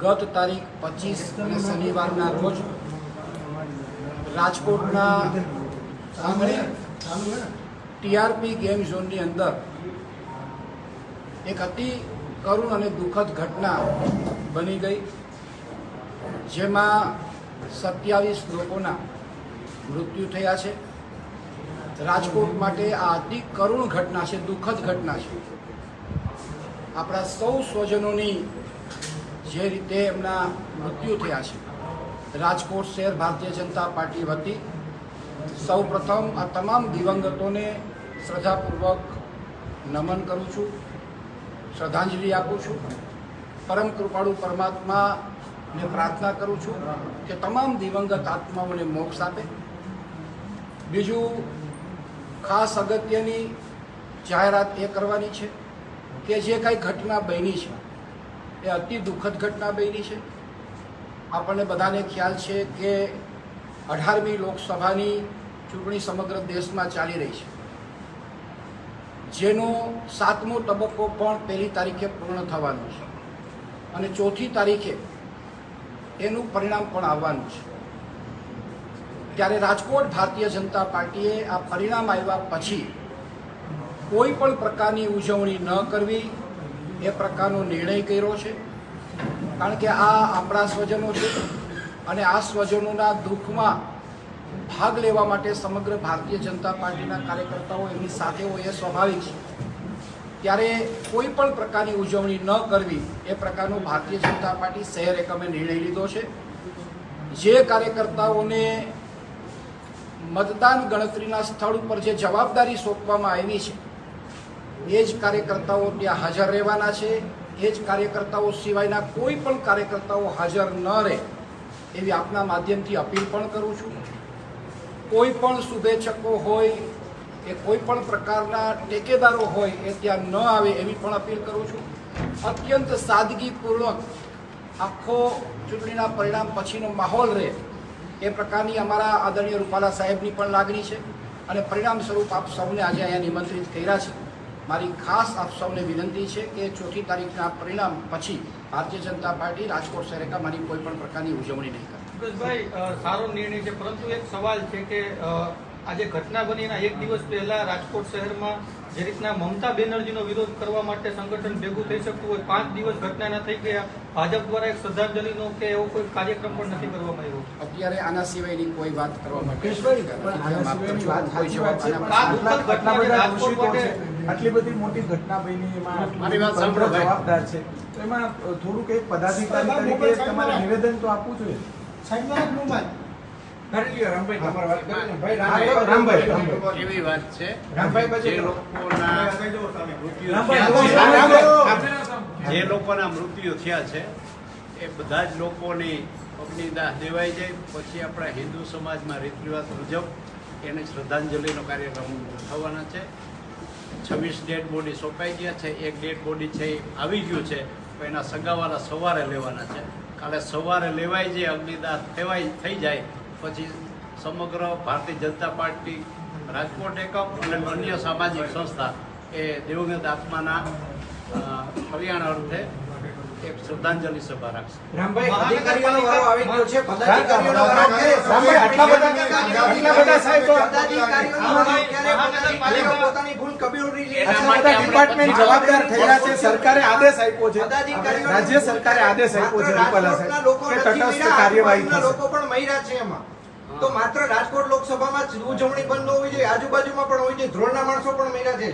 ગત તારીખ 25 અને શનિવારના રોજ રાજકોટના આંગણે ટીઆરપી ગેમ ઝોનની અંદર એક અતિ કરુણ અને દુઃખદ ઘટના બની ગઈ, જેમાં 27 લોકોના મૃત્યુ થયા છે। રાજકોટ માટે આ અતિ કરુણ ઘટના છે, દુઃખદ ઘટના છે। આપણા સૌ સ્વજનોની જે રીતે એમના મૃત્યુ થયા છે, રાજકોટ શહેર ભારતીય જનતા પાર્ટી વતી સૌ પ્રથમ આ તમામ દિવંગતોને શ્રદ્ધાપૂર્વક નમન કરું છું, શ્રદ્ધાંજલિ આપું છું। પરમ કૃપાળુ પરમાત્માને પ્રાર્થના કરું છું કે તમામ દિવંગત આત્માઓને મોક્ષ આપે। બીજું ખાસ અગત્યની જાહેરાત એ કરવાની છે કે જે કાંઈ ઘટના બની છે એ અતિ દુઃખદ ઘટના બની છે। આપણને બધાને ખ્યાલ છે કે 18મી લોકસભાની ચૂંટણી સમગ્ર દેશમાં ચાલી રહી છે, જેનો 7મો તબક્કો પણ 1લી તારીખે પૂર્ણ થવાનો છે અને 4થી તારીખે એનું પરિણામ પણ આવવાનું છે। ત્યારે રાજકોટ ભારતીય જનતા પાર્ટીએ આ પરિણામ આવ્યા પછી કોઈ પણ પ્રકારની ઉજવણી ન કરવી એ પ્રકારનો નિર્ણય કર્યો છે, કારણ કે આ આપણા સ્વજનો છે અને આ સ્વજનોના દુઃખમાં ભાગ લેવા માટે સમગ્ર ભારતીય જનતા પાર્ટીના કાર્યકર્તાઓ એમની સાથે હોય એ સ્વાભાવિક છે। ત્યારે કોઈ પણ પ્રકારની ઉજવણી ન કરવી એ પ્રકારનો ભારતીય જનતા પાર્ટી શહેર એકમે નિર્ણય લીધો છે। જે કાર્યકર્તાઓને મતદાન ગણતરીના સ્થળ ઉપર જે જવાબદારી સોંપવામાં આવી છે એ જ કાર્યકર્તાઓ ત્યાં હાજર રહેવાના છે। એ જ કાર્યકર્તાઓ સિવાયના કોઈ પણ કાર્યકર્તાઓ હાજર ન રહે એવી આપના માધ્યમથી અપીલ પણ કરું છું। કોઈ પણ શુભેચ્છકો હોય કે કોઈ પણ પ્રકારના ટેકેદારો હોય એ ત્યાં ન આવે એવી પણ અપીલ કરું છું। અત્યંત સાદગીપૂર્વક આખો ચૂંટણીના પરિણામ પછીનો માહોલ રહે એ પ્રકારની અમારા આદરણીય રૂપાલા સાહેબની પણ લાગણી છે અને પરિણામ સ્વરૂપ આપ સૌને આજે અહીંયા નિમંત્રિત કર્યા છે। મારી ખાસ આપ સૌને વિનંતી છે કે 4થી તારીખના પરિણામ પછી ભારતીય જનતા પાર્ટી રાજકોટ શહેર એકમની કોઈ પણ પ્રકારની ઉજવણી નહીં કરે। ભાઈ, સારો નિર્ણય છે, પરંતુ એક સવાલ છે કે આજે ઘટના બની એના 1 દિવસ પહેલા રાજકોટ શહેરમાં જે રીતના મમતા બેનર્જીનો વિરોધ કરવા માટે સંગઠન ભેગું થઈ શકતું હોય, 5 દિવસ ઘટના ના થઈ ગયા, ભાજપ દ્વારા એક શ્રદ્ધાંજલિનો કે એવો કોઈ કાર્યક્રમ પણ નથી કરવામાં આવ્યો। અત્યારે આના સિવાયની કોઈ વાત કરવા માટે આટલી બધી મોટી ઘટના બની, એમાં જવાબદાર છે, તો એમાં થોડુંક એક પદાધિકારી તરીકે તમારે નિવેદન તો આપવું જોઈએ। એવી વાત છે જે લોકોના મૃત્યુ થયા છે એ બધા જ લોકોની અગ્નિદાહ દેવાઈ જાય પછી આપણા હિન્દુ સમાજમાં રીત રિવાજ મુજબ એને શ્રદ્ધાંજલિનો કાર્યક્રમ થવાના છે। 26 ડેડ બોડી સોંપાઈ ગયા છે, 1 ડેડ બોડી છે એ આવી ગયું છે, તો એના સગાવાલા સવારે લેવાના છે। કાલે સવારે લેવાય જે અગ્નિદાહ થઈ જાય પછી સમગ્ર ભારતીય જનતા પાર્ટી રાજકોટ એકમ અને અન્ય સામાજિક સંસ્થા એ દિવંગત આત્માના કલ્યાણ અર્થે એક શ્રદ્ધાંજલિ સભા રાખશે। જવાબદાર થયા છે, સરકારે આદેશ આપ્યો છે, રાજ્ય સરકારે આદેશ આપ્યો છે રૂપાલા સાહેબ કે તટસ્થ કાર્યવાહી થશે। લોકો પણ મર્યા છે એમાં, તો માત્ર રાજકોટ લોકસભામાં જ ઉજવણી બંધ હોવી જોઈએ, આજુબાજુમાં પણ હોવી જોઈએ। ધ્રોળના માણસો પણ મર્યા છે,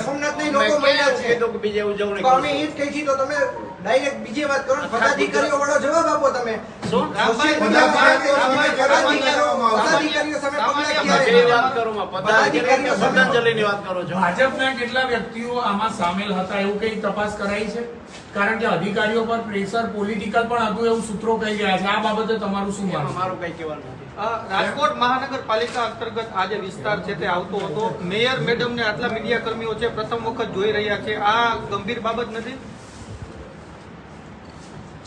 સોમનાથના લોકો મર્યા છે, તો બીજે ઉજવણી અમે એ જ કહી છીએ, તો તમે ડાયરેક્ટ બીજી વાત કરો, પદાધિકારીઓ વાળો જવાબ આપો। તમે ભાજપના કેટલા વ્યક્તિઓ આમાં સામેલ હતા એવું કઈ તપાસ કરાઈ છે? કારણ કે અધિકારીઓ પર પ્રેશર પોલિટિકલ પણ હતું એવું સૂત્રો કહી ગયા છે, આ બાબતે તમારું શું માનવું? મારું કઈ કહેવાનું નથી। રાજકોટ મહાનગરપાલિકા અંતર્ગત આ જે વિસ્તાર છે તે આવતો હતો, મેયર મેડમ ને આટલા મીડિયા કર્મીઓ છે પ્રથમ વખત જોઈ રહ્યા છે, આ ગંભીર બાબત નથી?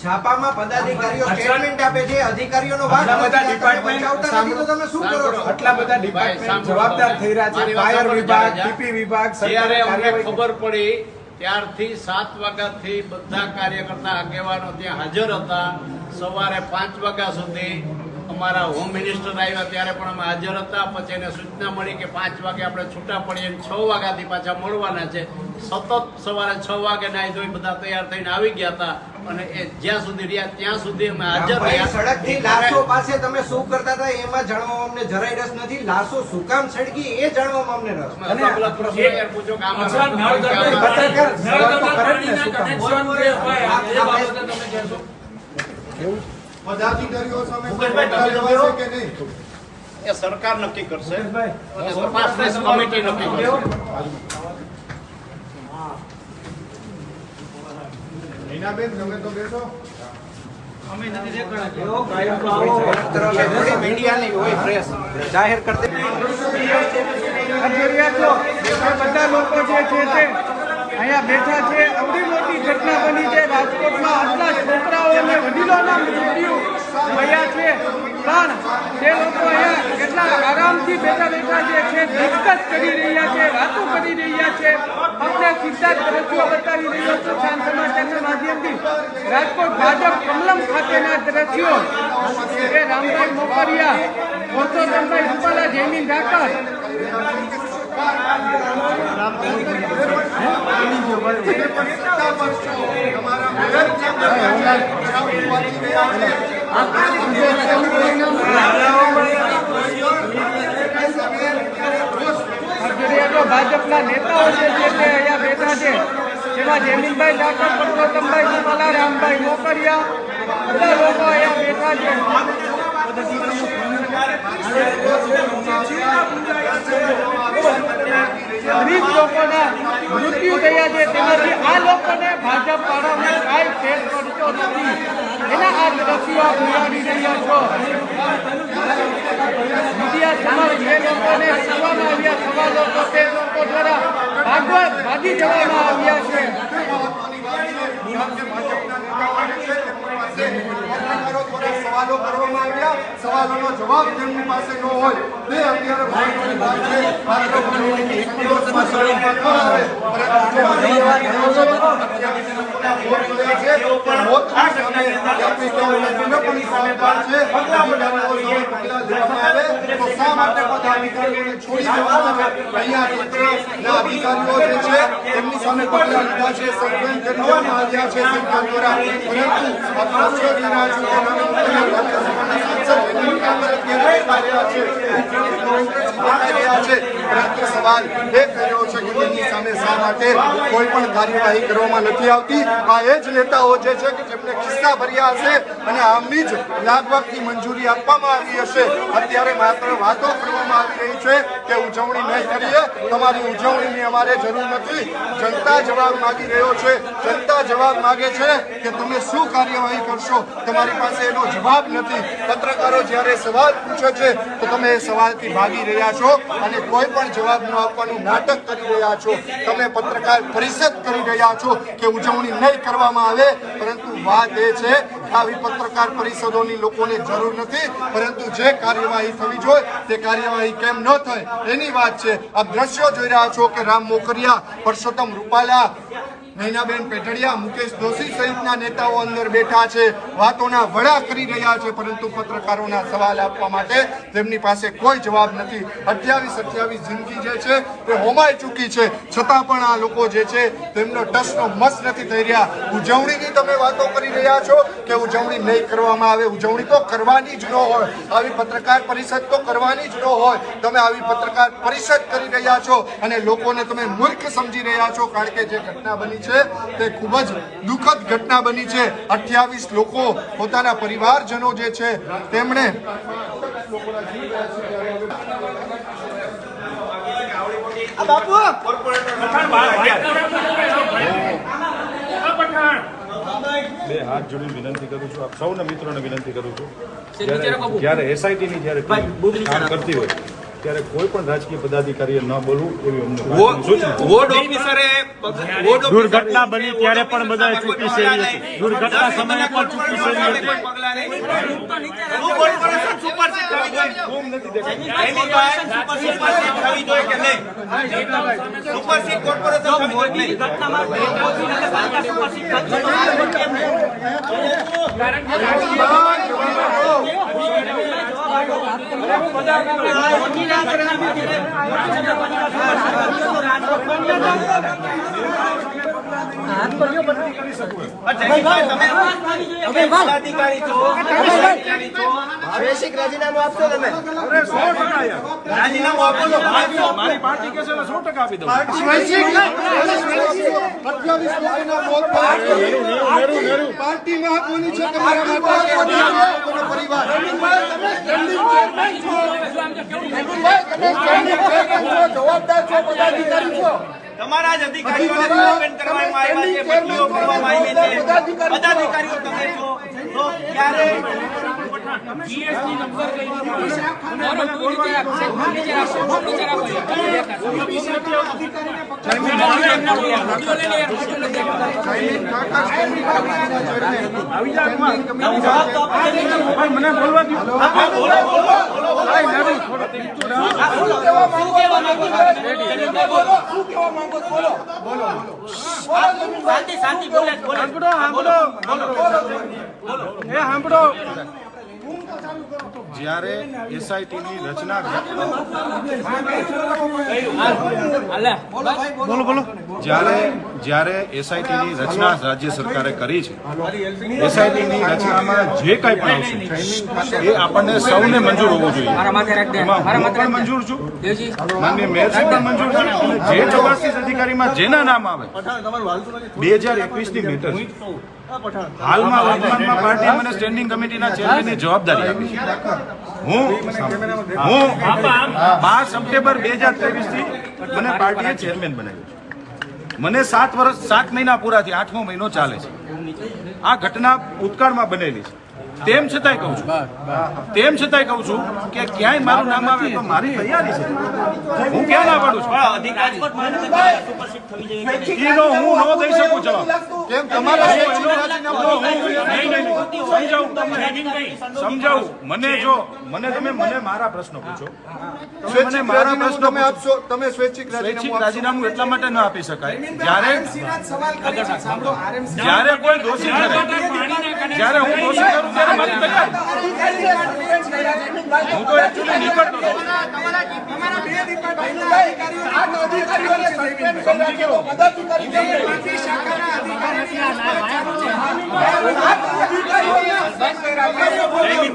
છાપામાં પદાધિકારીઓ સ્ટેટમેન્ટ આપે છે, અધિકારીઓનો ભાગ તમે શું કરો છો? આટલા બધા ડિપાર્ટમેન્ટ જવાબદાર થઈ રહ્યા છે, ફાયર વિભાગ, ટીપી વિભાગ, જ્યારે અમને ખબર પડી ત્યારથી 7 વાગ્યાથી બધા કાર્યકર્તા આગેવાનો ત્યાં હાજર હતા. સવારે 5 વાગ્યા સુધી અમારા હોમ મિનિસ્ટર આવ્યા ત્યારે પણ અમે હાજર હતા. પછી એને સૂચના મળી કે 5 વાગે આપણે છૂટા પડીએ, 6 વાગ્યાથી પાછા મળવાના છે. સતત સવારે 6 વાગે નાહી ધોઈ બધા તૈયાર થઈને આવી ગયા હતા અને એ જ્યાં સુધી રહ્યા ત્યાં સુધી અમે હાજર રહ્યા. સડકથી લાશો પાસે તમે શું કરતા હતા એમાં જાણવામાં અમને જરાય રસ નથી. લાશો શું કામ સળગી એ જાણવામાં અમને રસ. તમે અલગ અલગ પ્રશ્નો યાર પૂછો કે આમાં અચ્છા, નળ ગટર પત્રકાર સવાલ તો કરે જ ને, શું કામ? કનેક્શન જે હોય એ બાબતે તમે કહેશો. પદાધિકારીઓ સામે મુકેશભાઈ, પગલાં લેવાશે કે નહીં? એ સરકાર નક્કી કરશે અને તપાસ કમિટી નક્કી કરશે. મીનાબેન, તમે તો બેસો. અમે નથી દેખાડા. મીડિયાની હોય પ્રેસ જાહેર કરતી બધા લોકો જે છે તે અહીંયા બેઠા છે. અવડી મોટી ઘટના બની છે રાજકોટમાં. આટલા છોકરાઓ અને વડીલોના મૃત્યુ થયા છે, પણ તે લોકો અહીંયા કેટલા આરામથી બેઠા જે છે ડિસ્કસ કરી રહ્યા છે, વાતો કરી રહ્યા છે. આપણે સીધા જ દ્રશ્યો બતાવી રહ્યો છું સાંજ સમાચારના માધ્યમથી. રાજકોટ ભાજપ કમલમ ખાતેના દ્રશ્યો એ રામભાઈ મોકરિયા, પુરુષોત્તમભાઈ રૂપાલા, જયમીન ઠાકર ભાજપના નેતાઓ જે છે તે અહીંયા બેઠા છે. જેમાં જયમીનભાઈ ઠાકર, પુરુષોત્તમભાઈ રૂપાલા, રામભાઈ મોકરિયા બધા લોકો અહીંયા બેઠા છે. ગરીબ લોકોના મૃત્યુ થયા છે, તેમાંથી આ લોકોને ભાજપ વાળાને કાંઈ ફેર પડતો નથી. એના આ દ્રશ્યો આપ નિહાળી રહ્યા છો. મીડિયા સમક્ષ જે લોકોને કરવામાં આવ્યા સવાલો તો તે લોકો દ્વારા ભાગી જવામાં આવ્યા છે. સવાલો કરવામાં આવ્યા, સવાલોનો જવાબ તેમની પાસે ન હોય તે અત્યારે મહત્વની વાત છે. માત્ર સંતોષમાં સવાલમાં ન આવે, પરંતુ જો તમે મોતની સામે આપણી ગવર્મેન્ટને પણ જવાબદાર છે. અધિકારીઓ સામે પગલાં લેવામાં આવે તો શા માટે બધા અધિકારીઓને છોડી દેવામાં આવે? અહીંયા તંત્રના અધિકારીઓ જે છે તેમની સામે પગલાં લીધા છે, સસ્પેન્ડ કરી દેવામાં આવ્યા છે સરકાર દ્વારા. પરંતુ આ દ્રશ્યો જોઈ રહ્યા છો પરંતુ સવાલ એ કર્યો છે કે તેમની સામે શા માટે કોઈ પણ કાર્યવાહી કરવામાં નથી આવતી. આ એ જ નેતાઓ જે છે કે જેમને ખિસ્સા ભર્યા હશે અને આમની જ લાગવગથી મંજૂરી આપવામાં આવી હશે. અત્યારે માત્ર વાતો કરવામાં આવી રહી છે કે ઉજવણી નહીં કરીએ, તમારી ઉજવણીની અમારે જરૂર નથી. જનતા જવાબ માંગી રહ્યો છે. જનતા જવાબ માંગે છે કે તમે શું કાર્યવાહી કરશો, તમારી પાસે એનો જવાબ નથી. પત્રકારો જ્યારે સવાલ પૂછે છે તો તમે એ સવાલથી ભાગી રહ્યા છો અને કોઈ પણ જવાબ ન આપવાનું નાટક કરી રહ્યા છો. તમે પત્રકાર પરિષદ કરી રહ્યા છો કે ઉજવણી નહીં કરવામાં આવે, પરંતુ વાત એ છે આવી પત્રકાર પરિષદોની લોકોને જરૂર નથી, પરંતુ જે કાર્યવાહી થવી જોઈએ તે કાર્યવાહી કેમ ન થાય એની વાત છે. આપ દ્રશ્યો જોઈ રહ્યા છો કે રામ મોકરિયા, પુરુષોત્તમ રૂપાલા, નૈનાબેન પેટડિયા, મુકેશ દોશી સહિતના નેતાઓ અંદર બેઠા છે, વાતોના વડા કરી રહ્યા છે, પરંતુ પત્રકારોના સવાલ આપવા માટે તેમની પાસે કોઈ જવાબ નથી. 28 જિંદગી જે છે તે હોમાઈ ચૂકી છે, છતાં પણ આ લોકો જે છે તેમનો ટસનો મસ નથી થઈ રહ્યા. ઉજવણીની તમે વાતો કરી રહ્યા છો કે ઉજવણી નહીં કરવામાં આવે. ઉજવણી તો કરવાની જ ન હોય, આવી પત્રકાર પરિષદ તો કરવાની જ ન હોય. તમે આવી પત્રકાર પરિષદ કરી રહ્યા છો અને લોકોને તમે મૂર્ખ સમજી રહ્યા છો, કારણ કે જે ઘટના બની છે તે ખૂબ જ દુઃખદ ઘટના બની છે. 28 લોકો પોતાના પરિવારજનો જે છે તેમણે બે હાથ જોડી વિનંતી કરું છું, આપ સૌના મિત્રોને વિનંતી કરું છું, જ્યારે એસઆઈટીની જ્યારે કામ કરતી હોય ત્યારે કોઈ પણ રાજકીય પદાધિકારીએ ન બોલવું એવી અમને પાર્ટીની સૂચના. દુર્ઘટના બની ત્યારે પણ બધાએ ચૂંટી સેવી હતી. દુર્ઘટના સમયે પણ ચૂંટી સેવી હતી. સ્વૈચ્છિક રાજીનામું આપશો તમે? રાજીનામું આપો તો મારી પાર્ટી કે છે 100% આપી દઉં. 28 લોકોના મોત થયા. પાર્ટી મહત્વની છે તમારા માટે. પરિવાર જવાબદાર છો, પદાધિકારી છો. તમારા જ અધિકારીઓને સસ્પેન્ડ કરવામાં આવ્યા છે, બદલીઓ કરવામાં આવી છે. પદાધિકારીઓ તમે છો તો ક્યારે મને બોલવા દો. જ્યારે એસઆઈટીની રચના જ્યારે એસઆઈટીની રચના રાજ્ય સરકારે કરી છે, એસઆઈટીની રચનામાં જે કંઈ પણ આવશે એ આપણને સૌને મંજૂર હોવું જોઈએ. એમાં હું પણ મંજૂર છું, માનનીય મેયરશ્રી પણ મંજૂર છે, અને જે તપાસનીસ અધિકારીમાં જેના નામ આવે 2021ની મેટર છે. હાલમાં વર્તમાનમાં પાર્ટીએ મને સ્ટેન્ડિંગ કમિટીના ચેરમેનની જવાબદારી આપી છે. હું 12 સપ્ટેમ્બર 2023 થી મને પાર્ટીએ ચેરમેન બનાવ્યો છે. મને 7 મહિના પૂરા થયા, 8મો મહિનો ચાલે છે. આ ઘટના ભૂતકાળમાં બનેલી છે. તેમ છતાંય કહું છું કે ક્યાંય મારું નામ આવે તો મારી તૈયારી છે. હું ક્યાં ના પાડું છું? એનો હું ન દઈ શકું જવાબ. કેમ તમારા સમજાવું. મને તમે મારા પ્રશ્નો પૂછો. સ્વૈચ્છિક રાજીનામું તમે આપશો? તમે સ્વૈચ્છિક સ્વૈચ્છિક રાજીનામું રાજીનામું એટલા માટે ન આપી શકાય જ્યારે કોઈ દોષી ઠરે, જ્યારે હું દોષી કરું ત્યારે મારી તૈયારી. હું તો એકચ્યુઅલી નીકળતો હતો. અધિકારીઓ